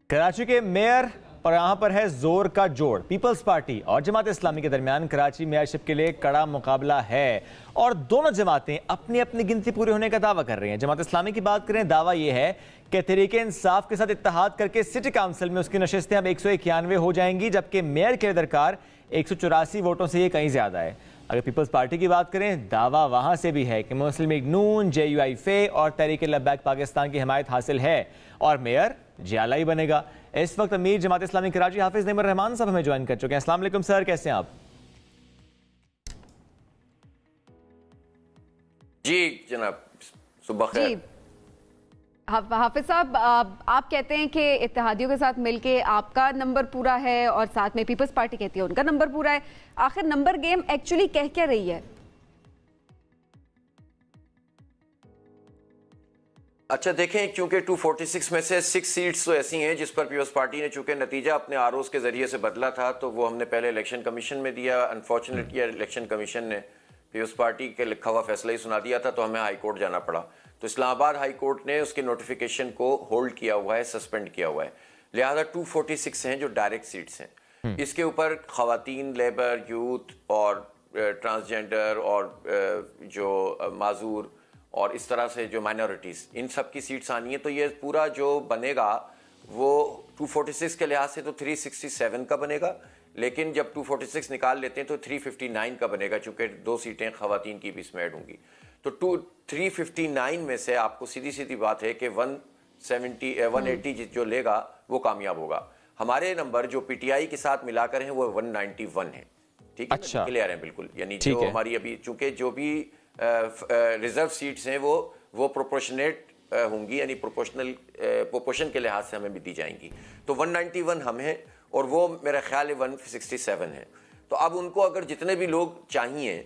कराची के मेयर और यहाँ पर है जोर का जोड़। पीपल्स पार्टी और जमात इस्लामी के दरमियान कराची मेयरशिप के लिए कड़ा मुकाबला है और दोनों जमातें अपनी अपनी गिनती पूरी होने का दावा कर रही हैं। जमात इस्लामी की बात करें, दावा यह है कि तहरीके इंसाफ के साथ इत्तेहाद करके सिटी काउंसिल में उसकी नशिस्तें अब 191 हो जाएंगी, जबकि मेयर के लिए दरकार 184 वोटों से ये कहीं ज्यादा है। अगर पीपल्स पार्टी की बात करें, दावा वहां से भी है कि मुस्लिम लीग नून, JUI फे और तहरीक लब्बैक पाकिस्तान की हिमायत हासिल है और मेयर जियाला ही बनेगा। इस वक्त अमीर जमात इस्लामी कराची हाफिज नईमुर रहमान साहब हमें ज्वाइन कर चुके हैं। अस्सलाम वालेकुम सर, कैसे हैं आप? जी जनाब, सुबह खैर। हाफिज साहब, आप कहते हैं कि इत्तेहादियों के साथ मिलके आपका नंबर पूरा है और साथ में पीपल्स पार्टी कहती है उनका नंबर पूरा है। आखिर नंबर गेम एक्चुअली कह क्या रही है? अच्छा देखें, क्योंकि 246 में से 6 सीट्स तो ऐसी हैं जिस पर पीपल्स पार्टी ने चूंकि नतीजा अपने आरओज के जरिए से बदला था, तो वो हमने पहले इलेक्शन कमीशन में दिया। अनफॉर्चुनेटली इलेक्शन कमीशन ने पीपल्स पार्टी के लिखा हुआ फैसला ही सुना दिया था, तो हमें हाई कोर्ट जाना पड़ा। तो इस्लामाबाद हाई कोर्ट ने उसके नोटिफिकेशन को होल्ड किया हुआ है, सस्पेंड किया हुआ है। लिहाजा 246 हैं जो डायरेक्ट सीट्स हैं। इसके ऊपर खवातीन, लेबर, यूथ और ट्रांसजेंडर और जो माजूर और इस तरह से जो माइनॉरिटीज़, इन सब की सीट्स आनी है। तो ये पूरा जो बनेगा वो 246 के लिहाज से तो 367 का बनेगा, लेकिन जब 246 निकाल लेते हैं तो 359 का बनेगा, चूंकि 2 सीटें खवातीन की भी इसमें ऐड होंगी। तो 359 में से आपको सीधी सीधी बात है कि 180 जो लेगा वो कामयाब होगा। हमारे नंबर जो PTI के साथ मिलाकर हैं वो 191 है। ठीक है, अच्छा, क्लियर है बिल्कुल। यानी जो हमारी अभी चूंकि जो भी रिजर्व सीट्स हैं वो प्रोपोर्शनेट होंगी, यानी प्रोपोर्शन के लिहाज से हमें भी दी जाएंगी। तो 191 हम हैं और वो मेरा ख्याल है 167 है। तो अब उनको अगर जितने भी लोग चाहिए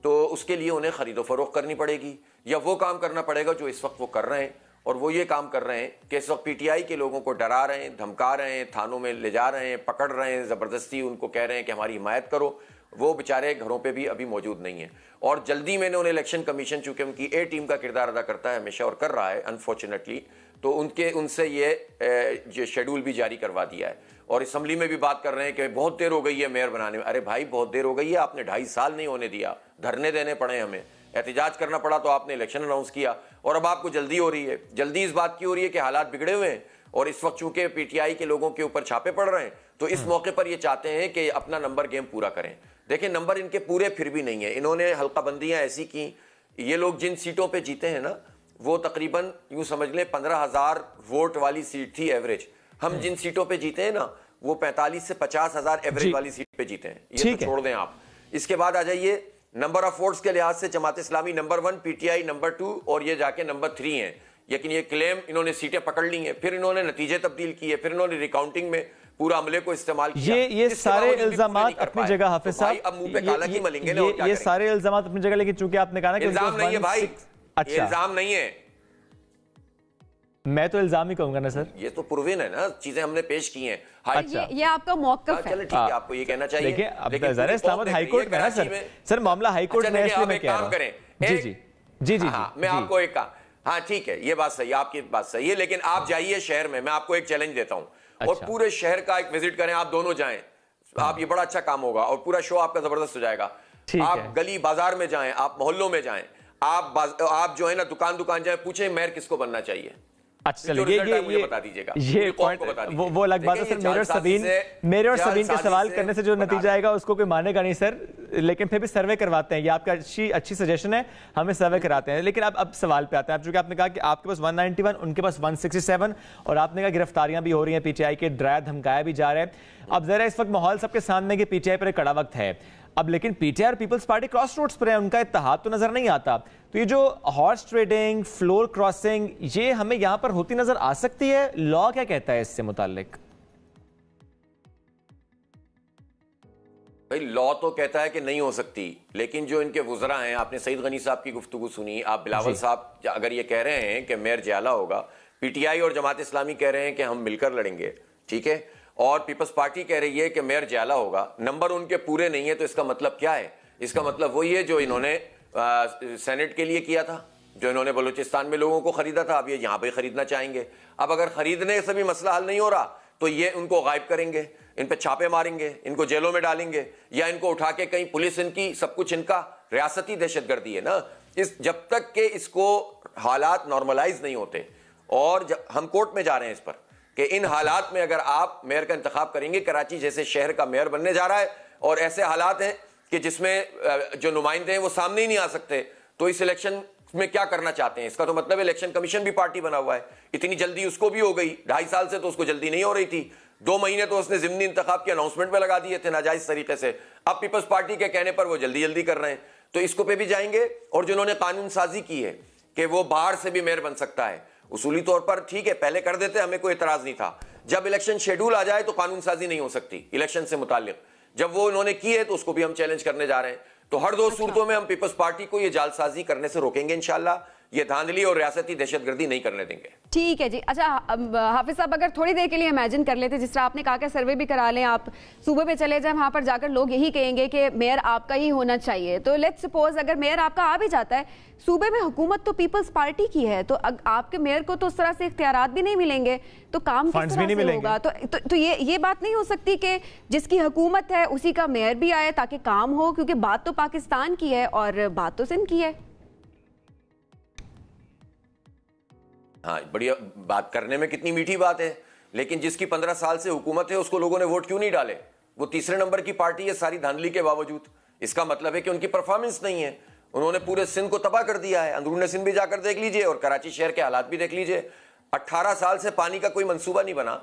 तो उसके लिए उन्हें खरीदो फरोख्त करनी पड़ेगी या वो काम करना पड़ेगा जो इस वक्त वो कर रहे हैं। और वो ये काम कर रहे हैं कि इस वक्त PTI के लोगों को डरा रहे हैं, धमका रहे हैं, थानों में ले जा रहे हैं, पकड़ रहे हैं, ज़बरदस्ती उनको कह रहे हैं कि हमारी हिमायत करो। वो बेचारे घरों पे भी अभी मौजूद नहीं है। और जल्दी मैंने उन्हें इलेक्शन कमीशन, चूंकि उनकी A टीम का किरदार अदा करता है हमेशा और कर रहा है अनफॉर्चुनेटली, तो उनसे ये शेड्यूल भी जारी करवा दिया है। और असम्बली में भी बात कर रहे हैं कि बहुत देर हो गई है मेयर बनाने में। अरे भाई, बहुत देर हो गई है, आपने 2.5 साल नहीं होने दिया, धरने देने पड़े, हमें एहतजाज करना पड़ा, तो आपने इलेक्शन अनाउंस किया और अब आपको जल्दी हो रही है। जल्दी इस बात की हो रही है कि हालात बिगड़े हुए हैं और इस वक्त चूंकि PTI के लोगों के ऊपर छापे पड़ रहे हैं, तो इस मौके पर ये चाहते हैं कि अपना नंबर गेम पूरा करें। देखिए, नंबर इनके पूरे फिर भी नहीं है। इन्होंने हल्काबंदियां ऐसी की, ये लोग जिन सीटों पे जीते हैं ना, वो तकरीबन यूं समझ लें 15,000 वोट वाली सीट थी एवरेज। हम जिन सीटों पे जीते हैं ना, वो 45 से 50,000 एवरेज वाली सीट पे जीते हैं। ये तो छोड़ दें आप। इसके बाद आ जाइए नंबर ऑफ वोट्स के लिहाज से Jamaat Islami number 1, PTI number 2 और ये जाके नंबर 3 है। लेकिन ये क्लेम, इन्होंने सीटें पकड़ ली हैं, फिर इन्होंने नतीजे तब्दील किए, फिर इन्होंने रिकाउंटिंग में पूरा अमले को इस्तेमाल किया। ये सारे इल्जामात अपनी जगह हाफिज साहब, अब मुंह पे काला की मलेंगे ना। ये सारे इल्जामात अपनी जगह, लेकिन चूंकि आपने कहा ना कि इल्जाम नहीं है भाई, अच्छा, इल्जाम नहीं है, मैं तो इल्जाम ही कहूंगा ना सर। ये तो प्रूवन है ना, चीजें हमने पेश की हैं। अच्छा, ये आपका मौक़िफ़ है। चलो ठीक है, आपको ये कहना चाहिए। देखिए, अब इस्लामाबाद हाई कोर्ट में ना सर मामला हाई कोर्ट में, इसलिए मैं कह रहा हूं। जी, मैं आपको एक काम, हाँ ठीक है, ये बात सही है, आपकी बात सही है, लेकिन आप जाइए शहर में, मैं आपको एक चैलेंज देता हूं और पूरे शहर का एक विजिट करें, आप दोनों जाएं, आप, ये बड़ा अच्छा काम होगा और पूरा शो आपका जबरदस्त हो जाएगा। आप गली बाजार में जाएं, आप मोहल्लों में जाएं, आप जो है ना दुकान जाएं, पूछें मेयर किसको बनना चाहिए। अच्छा, चलिए ये बता दीजिएगा, ये पॉइंट वो अलग बात है सर। मेरे और सबीन के सवाल करने से जो नतीजा आएगा उसको कोई मानेगा नहीं सर, लेकिन फिर भी सर्वे करवाते हैं। ये आपका अच्छी सजेशन है, हमें सर्वे कराते हैं। लेकिन अब सवाल पे आते हैं। चूंकि आपने कहा कि आपके पास 191, उनके पास 167 और आपने कहा गिरफ्तारियां भी हो रही हैं, PTI के डराया धमकाया भी जा रहा है। अब जरा इस वक्त माहौल सबके सामने कि PTI पर एक कड़ा वक्त है अब, लेकिन PTI और पीपल्स पार्टी क्रॉस रोड्स पर है, उनका इत्तेहाद तो नजर नहीं आता। तो ये जो हॉर्स ट्रेडिंग, फ्लोर क्रॉसिंग, ये हमें यहां पर होती नजर आ सकती है। लॉ क्या कहता है इससे मुताल्लिक? भाई, लॉ तो कहता है कि नहीं हो सकती, लेकिन जो इनके वुज़रा हैं, आपने सईद गनी साहब की गुफ्तगू सुनी, आप बिलावल साहब अगर ये कह रहे हैं कि मेयर जियाला होगा, PTI और जमात इस्लामी कह रहे हैं कि हम मिलकर लड़ेंगे, ठीक है, और पीपल्स पार्टी कह रही है कि मेयर जियाला होगा, नंबर उनके पूरे नहीं है, तो इसका मतलब क्या है? इसका मतलब वही है जो इन्होंने सेनेट के लिए किया था, जो इन्होंने बलूचिस्तान में लोगों को खरीदा था, अब ये यहाँ पे खरीदना चाहेंगे। अब अगर खरीदने से भी मसला हल नहीं हो रहा तो ये उनको गायब करेंगे, इन पे छापे मारेंगे, इनको जेलों में डालेंगे, या इनको उठा के कहीं पुलिस इनकी सब कुछ इनका रियासती दहशतगर्दी है ना। जब तक के इसको हालात नॉर्मलाइज नहीं होते, और जब हम कोर्ट में जा रहे हैं इस पर कि इन हालात में अगर आप मेयर का इंतखाब करेंगे, कराची जैसे शहर का मेयर बनने जा रहा है और ऐसे हालात हैं कि जिसमें जो नुमाइंदे हैं वो सामने ही नहीं आ सकते, तो इस इलेक्शन में क्या करना चाहते हैं? इसका तो मतलब इलेक्शन कमीशन भी पार्टी बना हुआ है, इतनी जल्दी उसको भी हो गई, 2.5 साल से तो उसको जल्दी नहीं हो रही थी, 2 महीने तो उसने ज़िमनी इंतखाब के अनाउंसमेंट में लगा दिए थे नाजायज तरीके से। अब पीपल्स पार्टी के कहने पर वो जल्दी जल्दी कर रहे हैं, तो इसको पे भी जाएंगे। और जिन्होंने कानून साजी की है कि वो बाहर से भी मेयर बन सकता है, उसूली तौर पर ठीक है, पहले कर देते, हमें कोई एतराज नहीं था। जब इलेक्शन शेड्यूल आ जाए तो कानून साजी नहीं हो सकती इलेक्शन से मुताल्लिक, जब वो इन्होंने की है तो उसको भी हम चैलेंज करने जा रहे हैं। तो हर 2 सूरतों में हम पीपल्स पार्टी को ये जालसाजी करने से रोकेंगे इंशाल्लाह, ये धांधली और रियासती दहशतगर्दी नहीं करने देंगे। ठीक है जी। अच्छा हाफिज साहब, अगर थोड़ी देर के लिए इमेजिन कर लेते, जिस तरह आपने कहा कि सर्वे भी करा लें, आप सूबे पे चले जाएं, वहां पर जाकर लोग यही कहेंगे कि मेयर आपका ही होना चाहिए, तो लेट्स सपोज अगर मेयर आपका आ भी जाता है, सूबे में हुकूमत तो पीपल्स पार्टी की है, तो आपके मेयर को तो उस तरह से इख्तियारात भी नहीं मिलेंगे, तो काम किस तरह से होगा? तो ये बात नहीं हो सकती कि जिसकी हुकूमत है उसी का मेयर भी आए ताकि काम हो, क्योंकि बात तो पाकिस्तान की है और बात तो सिंध की है। हाँ, बढ़िया बात करने में कितनी मीठी बात है, लेकिन जिसकी 15 साल से हुकूमत है उसको लोगों ने वोट क्यों नहीं डाले? वो तीसरे नंबर की पार्टी है सारी धांधली के बावजूद। इसका मतलब है कि उनकी परफॉर्मेंस नहीं है, उन्होंने पूरे सिंध को तबाह कर दिया है। अंदरूनी सिंध भी जाकर देख लीजिए और कराची शहर के हालात भी देख लीजिए। 18 साल से पानी का कोई मंसूबा नहीं बना।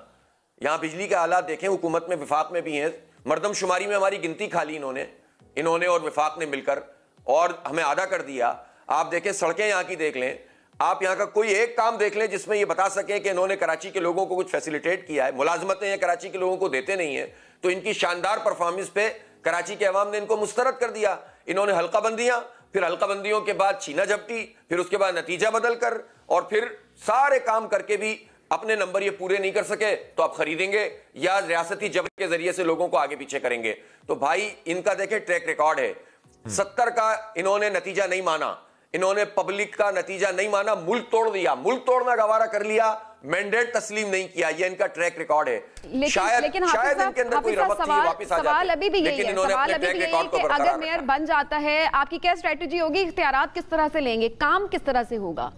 यहाँ बिजली के हालात देखें, हुकूमत में विफाक में भी हैं, मरदमशुमारी में हमारी गिनती खा ली इन्होंने और विफाक ने मिलकर, और हमें आधा कर दिया। आप देखें, सड़कें यहाँ की देख लें, आप यहाँ का कोई एक काम देख लें जिसमें ये बता सके कि इन्होंने कराची के लोगों को कुछ फैसिलिटेट किया है। मुलाजमतें ये कराची के लोगों को देते नहीं है, तो इनकी शानदार परफॉर्मेंस पे कराची के अवाम ने इनको मुस्तरद कर दिया। इन्होंने हल्का बंदियां, फिर हल्का बंदियों के बाद छीना झपटी, फिर उसके बाद नतीजा बदल कर, और फिर सारे काम करके भी अपने नंबर ये पूरे नहीं कर सके, तो आप खरीदेंगे या रियासती जबर के जरिए से लोगों को आगे पीछे करेंगे। तो भाई इनका देखें ट्रैक रिकॉर्ड है, 70 का इन्होंने नतीजा नहीं माना, इन्होंने पब्लिक का नतीजा नहीं माना, मुल्क तोड़ दिया, मुल्क तोड़ना गवारा कर लिया, मैंडेट तस्लीम नहीं किया, ये इनका ट्रैक रिकॉर्ड है। शायद इनके अंदर कोई रमत थी, वापस आ जाते, लेकिन इन्होंने अपने ट्रैक रिकॉर्ड को बरकरार रखा। अगर मेयर बन जाता है, आपकी क्या स्ट्रेटजी होगी? इख्तियारात किस तरह से लेंगे, काम किस तरह से होगा?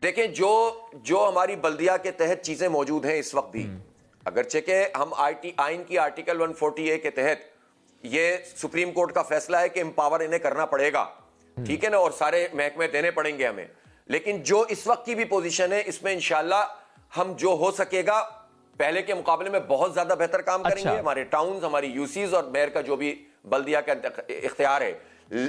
देखें, जो हमारी बल्दिया के तहत चीजें मौजूद हैं इस वक्त भी, अगरचे के हम आइन की आर्टिकल 140A के तहत ये सुप्रीम कोर्ट का फैसला है कि एम्पावर इन्हें करना पड़ेगा, ठीक है ना, और सारे महकमे देने पड़ेंगे हमें, लेकिन जो इस वक्त की भी पोजीशन है इसमें इंशाल्लाह हम जो हो सकेगा पहले के मुकाबले में बहुत ज्यादा बेहतर काम करेंगे। अच्छा। हमारे टाउन्स, हमारी यूसीज और मेयर का जो भी बल्दिया का इख्तियार है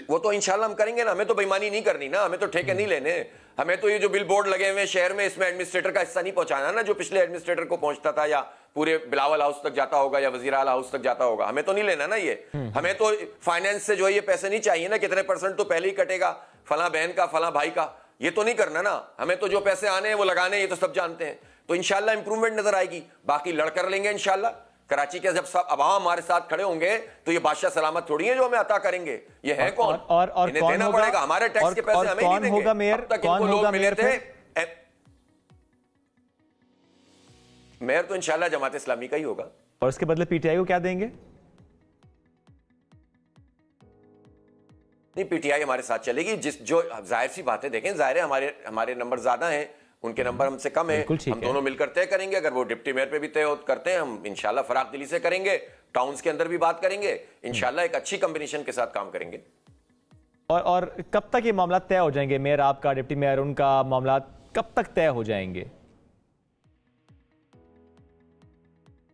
वो तो इंशाल्लाह हम करेंगे ना। हमें तो बेईमानी नहीं करनी ना, हमें तो ठेके नहीं लेने, हमें तो ये जो बिल बोर्ड लगे हुए शहर में इसमें एडमिनिस्ट्रेटर का हिस्सा नहीं पहुंचाना ना, जो पिछले एडमिनिस्ट्रेटर को पहुंचता था या पूरे बिलावल हाउस तक जाता होगा या वजीर आला हाउस तक जाता होगा, हमें तो नहीं लेना ना ये। हमें तो फाइनेंस से जो है ये पैसे नहीं चाहिए ना, कितने % तो पहले ही कटेगा फला बहन का फला भाई का, ये तो नहीं करना ना। हमें तो जो पैसे आने हैं वो लगाने, ये तो सब जानते हैं। तो इंशाल्लाह इंप्रूवमेंट नजर आएगी, बाकी लड़ कर लेंगे इंशाल्लाह। कराची के जब सब अवाम हमारे साथ खड़े होंगे तो ये बादशाह सलामत थोड़ी है जो हमें अता करेंगे, ये है कौन, और इन्हें देना पड़ेगा, हमारे टैक्स के पैसे हमें नहीं देंगे। होगा मेयर, अब तक इनको लोग मिले थे, मेयर तो इंशाल्लाह जमात इस्लामी का ही होगा। और उसके बदले पीटीआई को क्या देंगे? नहीं, पीटीआई हमारे साथ चलेगी, जो जाहिर सी बात है, देखें जाहिर है हमारे नंबर ज्यादा हैं, उनके नंबर हमसे कम है, हम दोनों मिलकर तय करेंगे। अगर वो डिप्टी मेयर पे भी तय करते हैं, हम इंशाल्लाह फराख दिली से करेंगे, टाउन्स के अंदर भी बात करेंगे, इंशाल्लाह एक अच्छी कॉम्बिनेशन के साथ काम करेंगे। और कब तक ये मामला तय हो जाएंगे? मेयर आपका, डिप्टी मेयर उनका, मामला कब तक तय हो जाएंगे?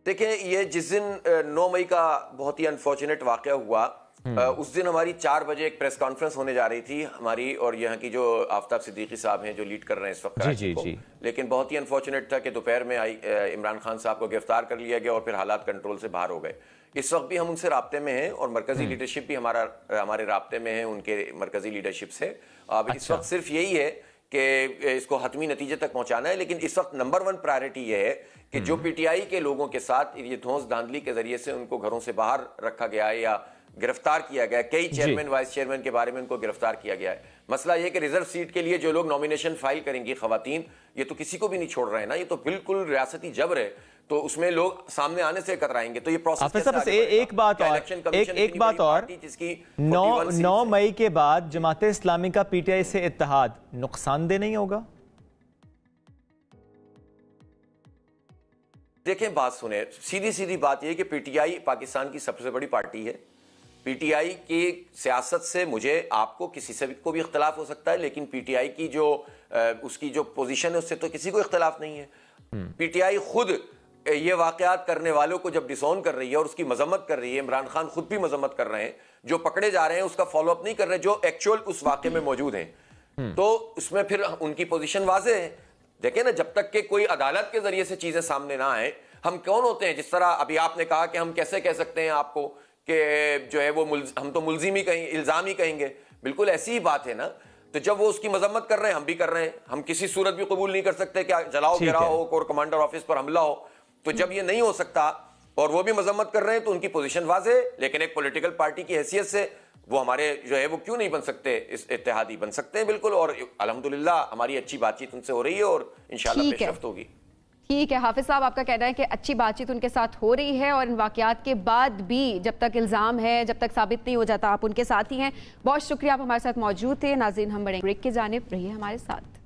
देखिए, ये जिस दिन 9 मई का बहुत ही अनफॉर्चुनेट वाकया हुआ, उस दिन हमारी 4 बजे एक प्रेस कॉन्फ्रेंस होने जा रही थी हमारी, और यहाँ की जो आफ्ताब सिद्दीकी साहब हैं जो लीड कर रहे हैं इस वक्त कराची को, लेकिन बहुत ही अनफॉर्चुनेट था कि दोपहर में इमरान खान साहब को गिरफ्तार कर लिया गया और फिर हालात कंट्रोल से बाहर हो गए। इस वक्त भी हम उनसे राब्ते में हैं और मरकजी लीडरशिप भी हमारे राब्ते में है उनके मरकजी लीडरशिप से। अब इस वक्त सिर्फ यही है कि इसको हतमी नतीजे तक पहुंचाना है, लेकिन इस वक्त नंबर 1 प्रायोरिटी ये है कि जो पीटीआई के लोगों के साथ ये धौंस धांधली के जरिए से उनको घरों से बाहर रखा गया है या गिरफ्तार किया गया है, कई चेयरमैन वाइस चेयरमैन के बारे में उनको गिरफ्तार किया गया है, मसला ये कि रिजर्व सीट के लिए जो लोग नॉमिनेशन फाइल करेंगी खवातीन, ये तो किसी को भी नहीं छोड़ रहे हैं ना, ये तो बिल्कुल रियासती जबर है, तो उसमें लोग सामने आने से कतराएंगे। तो ये प्रोसेस एक बात और जिसकी 9 मई के बाद जमात इस्लामी का पीटीआई से इत्तेहाद नुकसानदेह नहीं होगा? देखें, बात सुने, सीधी सीधी बात यह कि पीटीआई पाकिस्तान की सबसे बड़ी पार्टी है। पीटीआई की सियासत से मुझे आपको किसी से को भी इख्तलाफ हो सकता है, लेकिन पीटीआई की जो उसकी जो पोजीशन है उससे तो किसी को इख्तलाफ नहीं है। पीटीआई खुद ये वाकयात करने वालों को जब डिसोन कर रही है और उसकी मजम्मत कर रही है, इमरान खान खुद भी मजम्मत कर रहे हैं, जो पकड़े जा रहे हैं उसका फॉलोअप नहीं कर रहे, जो एक्चुअल उस वाक़े में मौजूद हैं, तो उसमें फिर उनकी पोजीशन वाज़ेह है। देखें ना, जब तक कि कोई अदालत के जरिए से चीजें सामने ना आए, हम कौन होते हैं? जिस तरह अभी आपने कहा कि हम कैसे कह सकते हैं आपको कि जो है वो हम तो मुल्जिम ही कहेंगे, इल्जाम ही कहेंगे, बिल्कुल ऐसी ही बात है ना। तो जब वो उसकी मजम्मत कर रहे हैं, हम भी कर रहे हैं, हम किसी सूरत भी कबूल नहीं कर सकते कि जलाओ गिराओ हो, कोर कमांडर ऑफिस पर हमला हो। तो जब ये नहीं हो सकता और वो भी मजम्मत कर रहे हैं, तो उनकी पोजीशन वाज़ेह है। लेकिन एक पॉलिटिकल पार्टी की हैसियत से वो हमारे जो है वो क्यों नहीं बन सकते, इस इत्तेहादी बन सकते हैं बिल्कुल। और अल्हम्दुलिल्लाह हमारी अच्छी बातचीत उनसे हो रही है और इंशाल्लाह पेशरफ्त होगी। ठीक है, हाफिज साहब, आपका कहना है कि अच्छी बातचीत उनके साथ हो रही है और इन वाकयात के बाद भी जब तक इल्जाम है, जब तक साबित नहीं हो जाता, आप उनके साथ ही हैं। बहुत शुक्रिया, आप हमारे साथ मौजूद थे। नाज़रीन, हम बड़े ब्रेक की जानिब, रहिए हमारे साथ।